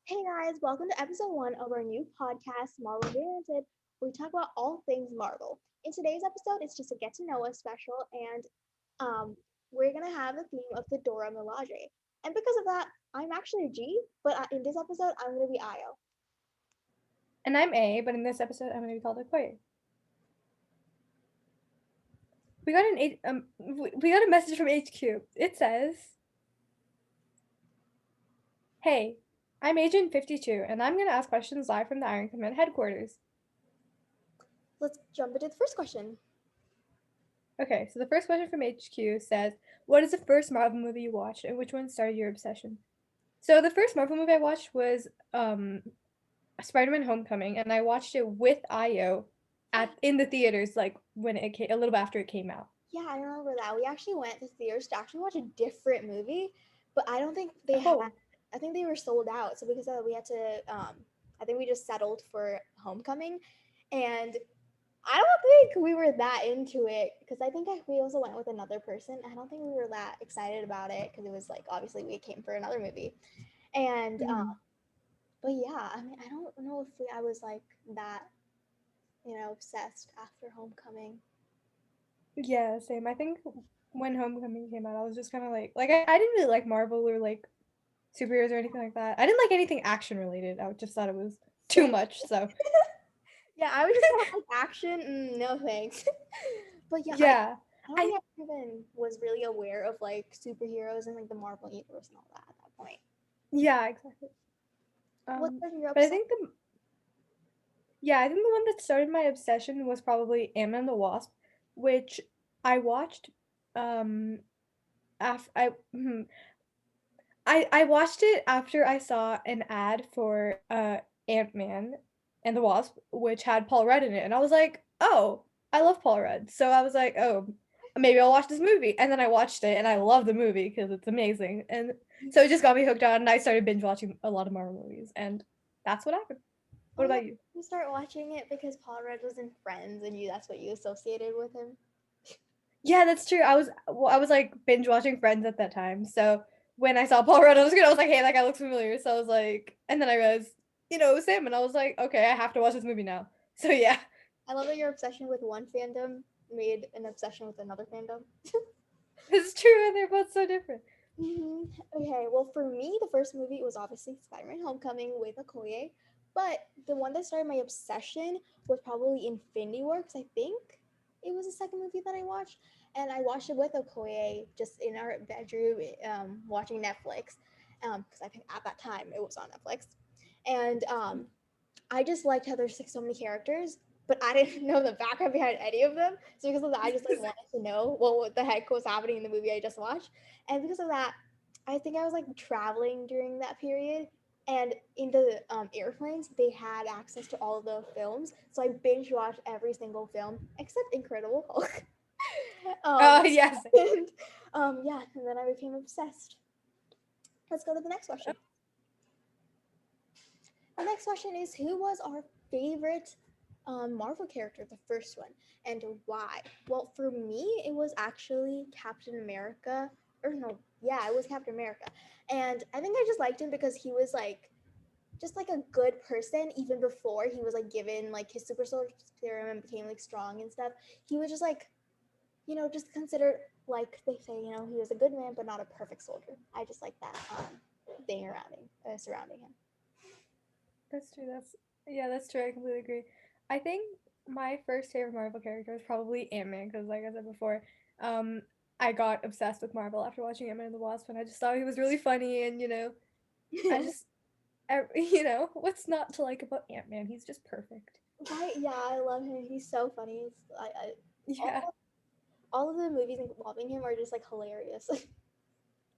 Hey guys, welcome to episode 1 of our new podcast, Marvel Reinvented, where we talk about all things Marvel. In today's episode, it's just a get to know us special, and we're gonna have the theme of the Dora Milaje. And because of that, I'm actually a G, but in this episode, I'm gonna be Io. And I'm A, but in this episode, I'm going to be called Aquarius. We got a message from HQ. It says, "Hey, I'm Agent 52, and I'm going to ask questions live from the Iron Command headquarters." Let's jump into the first question. Okay, so the first question from HQ says, "What is the first Marvel movie you watched, and which one started your obsession?" So the first Marvel movie I watched was Spider-Man: Homecoming, and I watched it with Io in the theaters, like when it came, a little bit after it came out. Yeah, I remember that. We actually went to theaters to actually watch a different movie, but I don't think they had. Oh, I think they were sold out. So because of that, we had to. I think we just settled for Homecoming, and I don't think we were that into it because I think we also went with another person. I don't think we were that excited about it because it was like obviously we came for another movie, and mhm. but yeah, I mean I don't know if I was like that obsessed after Homecoming. Yeah, same. I think when Homecoming came out, I was just kind of I didn't really like Marvel or like superheroes or anything like that. I didn't like anything action related. I just thought it was too Same. much. So Yeah, I was just kind of like action. No thanks. But yeah, yeah, I don't I think I even was really aware of like superheroes and like the Marvel universe and all that at that point. yeah, exactly. What's your But obsession? I think the one that started my obsession was probably Ant-Man and the Wasp, which I watched. Um, af I hmm, I watched it after I saw an ad for Ant-Man and the Wasp, which had Paul Rudd in it, and I was like, "Oh, I love Paul Rudd." So I was like, "Oh, maybe I'll watch this movie." And then I watched it, and I love the movie because it's amazing. And so it just got me hooked on, and I started binge watching a lot of Marvel movies, and that's what happened. Oh What yeah, about you? you start watching it because Paul Rudd was in Friends, and that's what you associated with him. Yeah, that's true. I was like binge watching Friends at that time. So when I saw Paul Rudd, I was like, "Hey, that guy looks familiar." So I was like, and then I realized, it was him, and I was like, "Okay, I have to watch this movie now." So yeah, I love that your obsession with one fandom made an obsession with another fandom. this is true, and they're both so different. Okay, well, for me, the first movie was obviously Spider-Man: Homecoming with Okoye, but the one that started my obsession was probably Infinity War because I think it was the second movie that I watched, and I watched it with Okoye just in our bedroom, watching Netflix, because I think at that time it was on Netflix, and I just liked how there's like so many characters, but I didn't know the background behind any of them. So because of that, I just like wanted to know what the heck was happening in the movie I just watched. And because of that, I think I was like traveling during that period. And in the airplanes, they had access to all of the films, so I binge watched every single film except Incredible Hulk. um, Oh yes. and yeah, and then I became obsessed. Let's go to the next question. The next question is, who was our favorite Marvel character, the first one, and why? Well, for me, it was actually Captain America. Or no, yeah, it was Captain America. And I think I just liked him because he was like just like a good person even before he was like given like his super soldier serum and became like strong and stuff. He was just like, just considered like they say, he was a good man but not a perfect soldier. I just like that thing around him, surrounding him. That's true. That's true. I completely agree. I think my first favorite Marvel character was probably Ant-Man because, like I said before, um, I got obsessed with Marvel after watching Ant-Man and the Wasp, and I just thought he was really funny, and I just, what's not to like about Ant-Man? He's just perfect. Right? Yeah, I love him. He's so funny. Yeah, All all of the movies involving him are just like hilarious.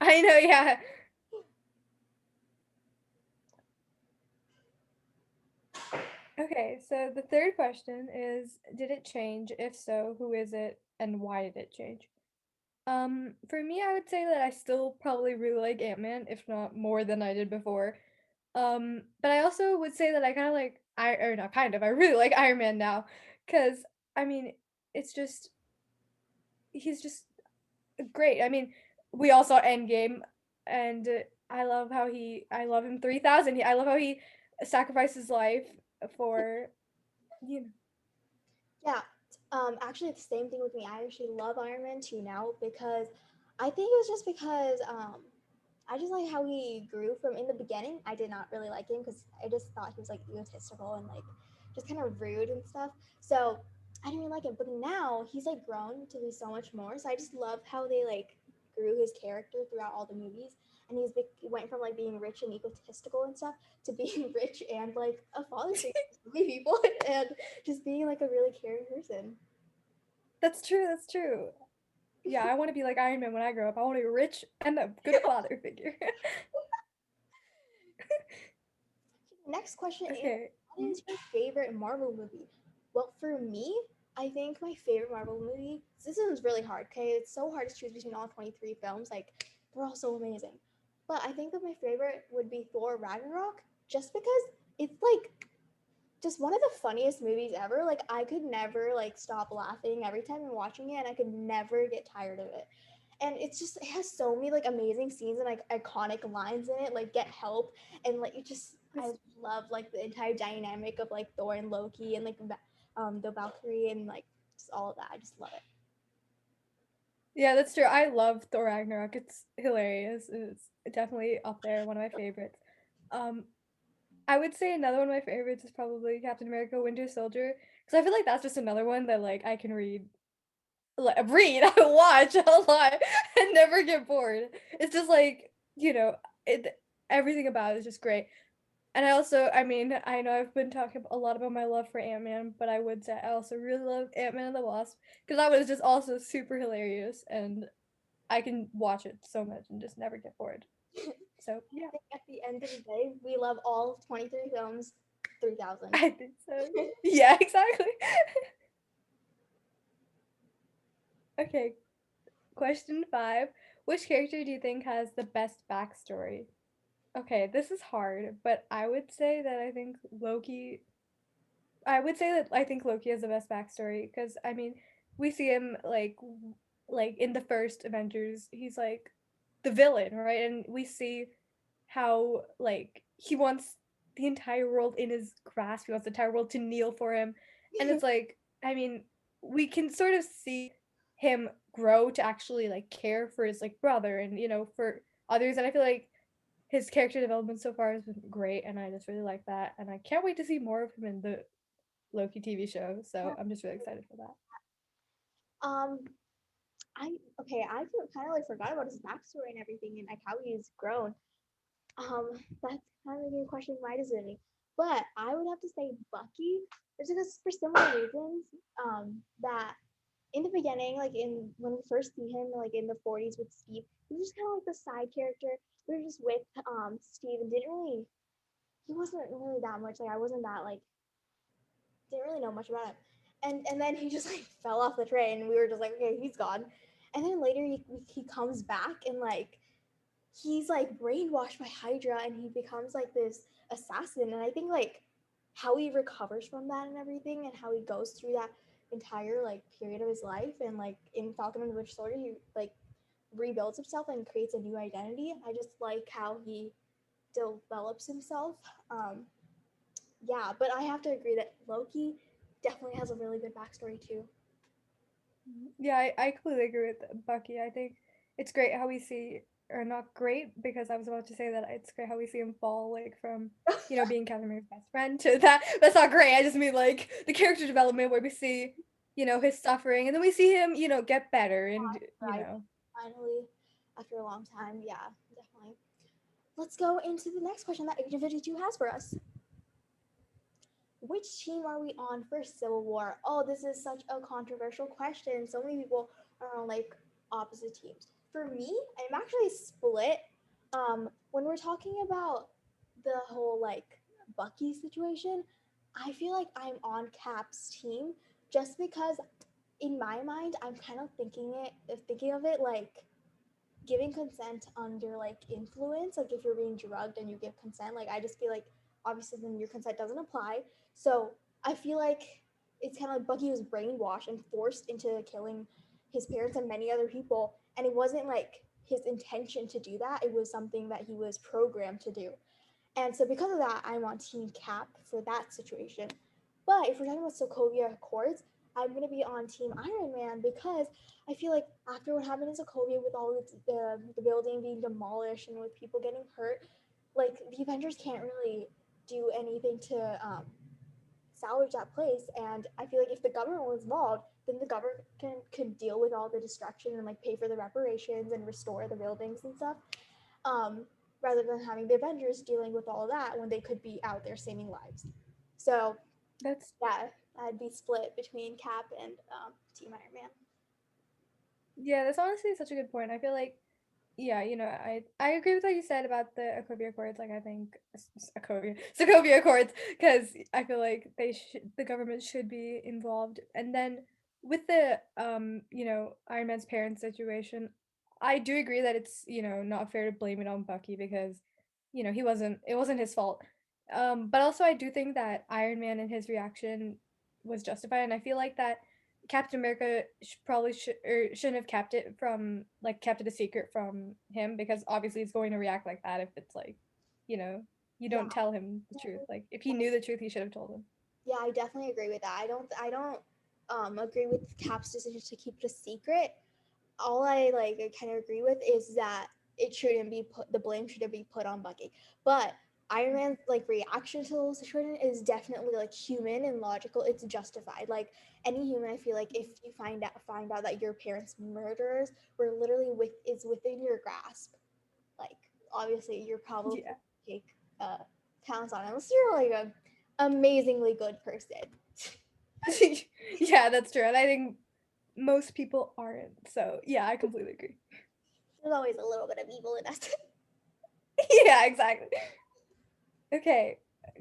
I know. Yeah. Okay, so the third question is, did it change? If so, who is it, and why did it change? For me, I would say that I still probably really like Ant-Man, if not more than I did before. But I also would say that I kind of like or not kind of, I really like Iron Man now, because I mean, it's just he's just great. I mean, we all saw Endgame, and I love him 3000. I love how he sacrificed his life for, you know. Yeah, actually, the same thing with me. I actually love Iron Man 2 now because I think it was just because I just like how he grew from in the beginning. I did not really like him because I just thought he was like egotistical and like just kind of rude and stuff. So I didn't really like him. But now he's like grown to be so much more. So I just love how they like grew his character throughout all the movies. And he went from like being rich and egotistical and stuff to being rich and like a father figure to so many people and just being like a really caring person. That's true. That's true. Yeah, I want to be like Iron Man when I grow up. I want to be rich and a good father figure. Next question is, Okay. what is your favorite Marvel movie? Well, for me, I think my favorite Marvel movie, this one's really hard, okay? It's so hard to choose between all 23 films. Like, they're all so amazing. But I think that my favorite would be Thor Ragnarok, just because it's like just one of the funniest movies ever. Like, I could never like stop laughing every time I'm watching it, and I could never get tired of it. And it's just, it has so many like amazing scenes and like iconic lines in it, like get help, and like it just, I That's, love like the entire dynamic of like Thor and Loki and like the Valkyrie and like just all of that. I just love it. yeah, that's true. I love Thor Ragnarok. It's hilarious. It's definitely up there, one of my favorites. Um, I would say another one of my favorites is probably Captain America: Winter Soldier, because I feel like that's just another one that like I can read, I watch a lot and never get bored. It's just like, it everything about it is just great. And I also, I mean, I know I've been talking a lot about my love for Ant-Man, but I would say I also really love Ant-Man and the Wasp because that was just also super hilarious and I can watch it so much and just never get bored. So, I yeah, think at the end of the day, we love all 23 films, 3,000. I think so. Yeah, exactly. Okay, question 5. Which character do you think has the best backstory? Okay, this is hard, but I would say that I think Loki has the best backstory because I mean, we see him like in the first Avengers, he's like the villain, right? And we see how like he wants the entire world in his grasp. He wants the entire world to kneel for him. And it's like, I mean, we can sort of see him grow to actually like care for his like brother and for others. And I feel like his character development so far has been great and I just really like that. And I can't wait to see more of him in the Loki TV show. So I'm just really excited for that. um, I okay, I kind of like forgot about his backstory and everything and like how he's grown. That's kind of making me question my decision. But I would have to say Bucky, just because for similar reasons. That in the beginning, like in when we first see him, like in the 40s with Steve, he was just kind of like the side character. We were just with Steve and didn't really, he wasn't really that much. Like I wasn't that like didn't really know much about him. And then he just like fell off the train, and we were just like, okay, he's gone. And then later he comes back and like he's like brainwashed by Hydra and he becomes like this assassin. And I think like how he recovers from that and everything and how he goes through that entire like period of his life and like in Falcon and the Winter Soldier he like rebuilds himself and creates a new identity. I just like how he develops himself. Yeah, but I have to agree that Loki definitely has a really good backstory too. Yeah, I completely agree with Bucky. I think it's great how we see, or not great, because I was about to say that it's great how we see him fall, like from, being Captain America's best friend to that. That's not great. I just mean like the character development where we see, his suffering, and then we see him, get better, and Right. Finally, after a long time, yeah, definitely. Let's go into the next question that Agent 52 has for us. Which team are we on for Civil War? Oh, this is such a controversial question. So many people are on like opposite teams. For me, I'm actually split. When we're talking about the whole like Bucky situation, I feel like I'm on Cap's team just because in my mind I'm kind of thinking of it like giving consent under like influence, like if you're being drugged and you give consent, like I just feel like obviously then your consent doesn't apply. So I feel like it's kind of like Bucky was brainwashed and forced into killing his parents and many other people, and it wasn't like his intention to do that. It was something that he was programmed to do. And so because of that, I'm on Team Cap for that situation. But if we're talking about Sokovia Accords, I'm gonna be on Team Iron Man because I feel like after what happened in Sokovia with all the building being demolished and with people getting hurt, like the Avengers can't really do anything to salvage that place. And I feel like if the government was involved, then the government could deal with all the destruction and like pay for the reparations and restore the buildings and stuff. Um, Rather than having the Avengers dealing with all of that when they could be out there saving lives. So That's yeah, I'd be split between Cap and Team Iron Man. yeah, that's honestly such a good point. I feel like yeah, I agree with what you said about the Sokovia Accords. Like, I think Sokovia Accords, because I feel like the government should be involved. And then with the Iron Man's parents situation, I do agree that it's not fair to blame it on Bucky because it wasn't his fault. But also I do think that Iron Man and his reaction was justified, and I feel like that Captain America probably shouldn't have kept it a secret from him because obviously he's going to react like that if it's like, you know, you Yeah, don't tell him the truth. Like if he knew the truth, he should have told him. yeah, I definitely agree with that. I don't agree with Cap's decision to keep it a secret. All I kind of agree with is that it shouldn't be put the blame shouldn't be put on Bucky. But Iron Man's like reaction to the whole situation is definitely like human and logical. It's justified. Like any human, I feel like if you find out that your parents' murderers were literally within your grasp, like obviously you're probably Yeah. take pounds on it unless you're like a amazingly good person. Yeah, that's true. And I think most people aren't. So yeah, I completely agree. There's always a little bit of evil in us. Yeah, exactly. Okay,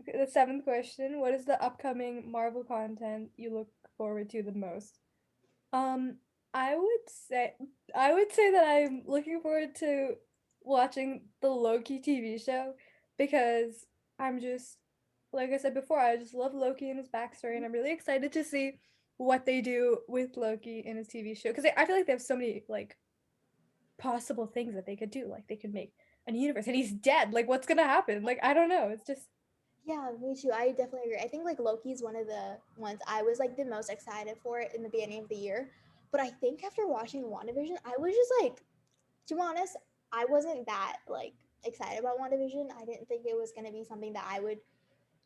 the seventh question: what is the upcoming Marvel content you look forward to the most? Um, I would say I would say that I'm looking forward to watching the Loki TV show because I'm just like I said before, I just love Loki and his backstory, and I'm really excited to see what they do with Loki in his TV show because I feel like they have so many like possible things that they could do. Like they could make a new universe, and he's dead. Like what's gonna happen? Like I don't know. It's just Yeah, me too. I definitely agree. I think like Loki's one of the ones I was like the most excited for it in the beginning of the year. But I think after watching WandaVision, I was just like, to be honest, I wasn't that like excited about WandaVision. I didn't think it was gonna be something that I would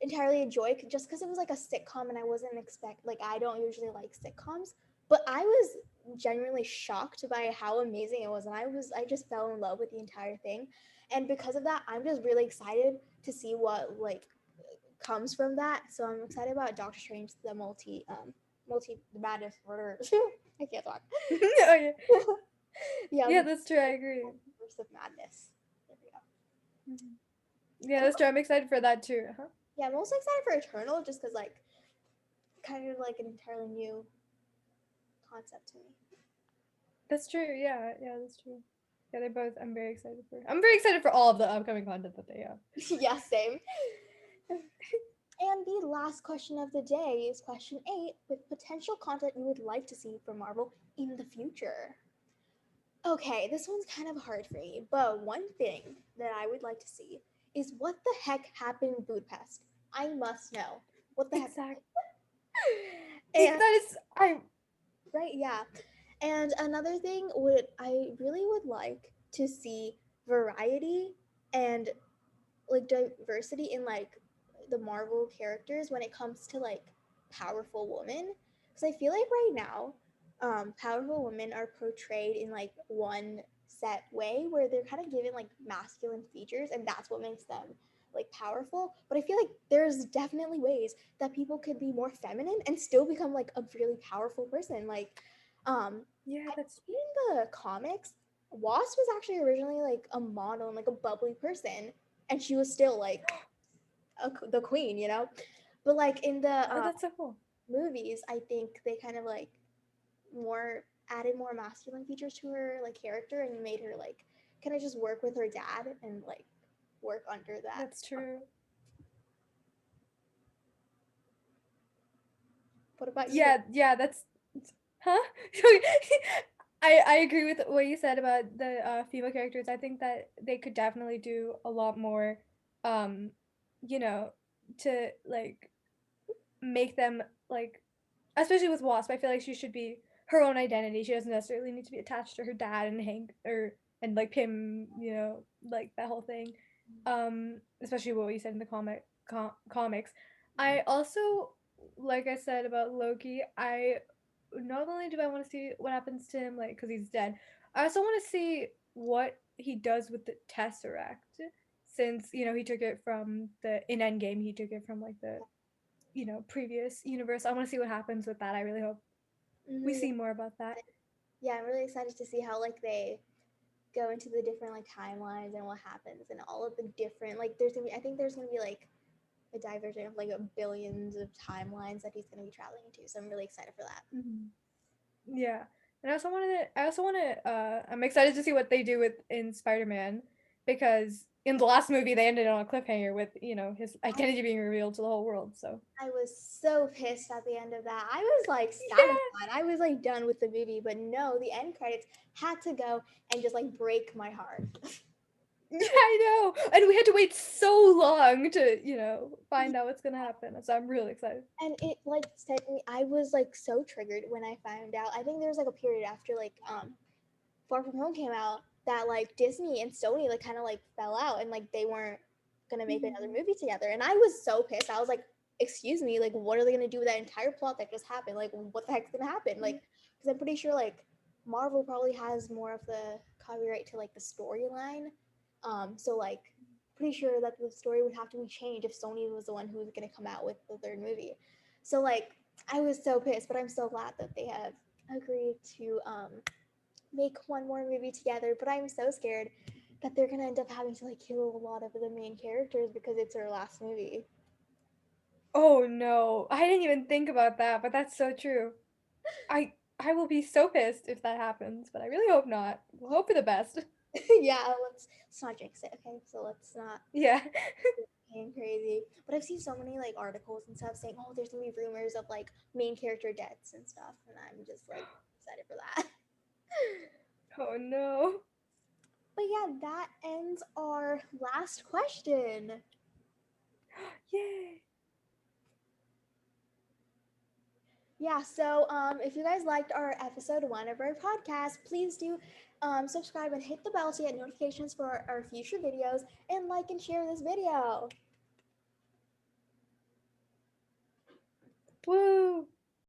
entirely enjoy just because it was like a sitcom and I wasn't expect like I don't usually like sitcoms. But I was genuinely shocked by how amazing it was, and I just fell in love with the entire thing. And because of that, I'm just really excited to see what like comes from that. So I'm excited about Doctor Strange, the multi madness order. I can't talk. oh yeah, Yeah, yeah, that's true. I agree. multiverse of madness. There we go. Mhm. Yeah, I'm, that's true. I'm excited for that too. Huh? yeah, I'm also excited for Eternal just because like kind of like an entirely new concept to me. That's true. Yeah, yeah, that's true. Yeah, they're both. I'm very excited for. I'm very excited for all of the upcoming content that they have. Yeah, same. And the last question of the day is question 8 with potential content you would like to see from Marvel in the future. Okay, this one's kind of hard for me, but one thing that I would like to see is what the heck happened in Budapest. I must know. What the heck? Exactly. And That is. I. right, yeah. And another thing would I really would like to see variety and like diversity in like the Marvel characters when it comes to like powerful women, because I feel like right now powerful women are portrayed in like one set way where they're kind of given like masculine features and that's what makes them like powerful. But I feel like there's definitely ways that people could be more feminine and still become like a really powerful person. Like Yeah, I that's. believe in the comics Wasp was actually originally like a model and like a bubbly person, and she was still like the queen, you know. But like in the Oh, that's so cool. movies, I think they kind of like more added more masculine features to her like character and made her like kind of just work with her dad and like work under that. That's true. What about you? Yeah, yeah, that's. Huh? I agree with what you said about the female characters. I think that they could definitely do a lot more, um, you know, to like make them like, especially with Wasp. I feel like she should be her own identity. She doesn't necessarily need to be attached to her dad and Hank or and like Pym. Like that whole thing. Especially what you said in the comics. I also, like I said about Loki, I not only do I want to see what happens to him, like, because he's dead, I also want to see what he does with the Tesseract. Since, he took it from in Endgame, he took it from, like, the, previous universe. I want to see what happens with that. I really hope we Mhm, see more about that. yeah, I'm really excited to see how like they go into the different like timelines and what happens and all of the different like there's gonna be I think there's gonna be like a diversion of like billions of timelines that he's gonna be traveling into. So I'm really excited for that. Mhm. Yeah. And I also want to, I'm excited to see what they do in Spider-Man because in the last movie they ended on a cliffhanger with, his identity being revealed to the whole world. So, I was so pissed at the end of that. I was like yeah. satisfied. I was like done with the movie, but no, the end credits had to go and just like break my heart. Yeah, I know. And we had to wait so long to, find out what's going to happen. So I'm really excited. And it like said me, I was like so triggered when I found out. I think there was like a period after like Far From Home came out that like Disney and Sony like kind of like fell out and like they weren't gonna make another Mhm. movie together. And I was so pissed. I was like, excuse me, like what are they gonna do with that entire plot that just happened? Like what the heck's gonna happen? Like because I'm pretty sure like Marvel probably has more of the copyright to like the storyline. So like pretty sure that the story would have to be changed if Sony was the one who was gonna come out with the third movie. So like I was so pissed, but I'm so glad that they have agreed to make one more movie together, but I'm so scared that they're gonna end up having to like kill a lot of the main characters because it's their last movie. Oh no. I didn't even think about that, but that's so true. I will be so pissed if that happens, but I really hope not. We'll hope for the best. Yeah, let's not jinx it, okay? So let's not Yeah. get crazy. But I've seen so many like articles and stuff saying, oh, there's gonna be rumors of like main character deaths and stuff, and I'm just like excited for that. Oh no. But yeah, that ends our last question. Yay. Yeah, so if you guys liked our episode one of our podcast, please do subscribe and hit the bell to get notifications for our future videos and like and share this video. Woo.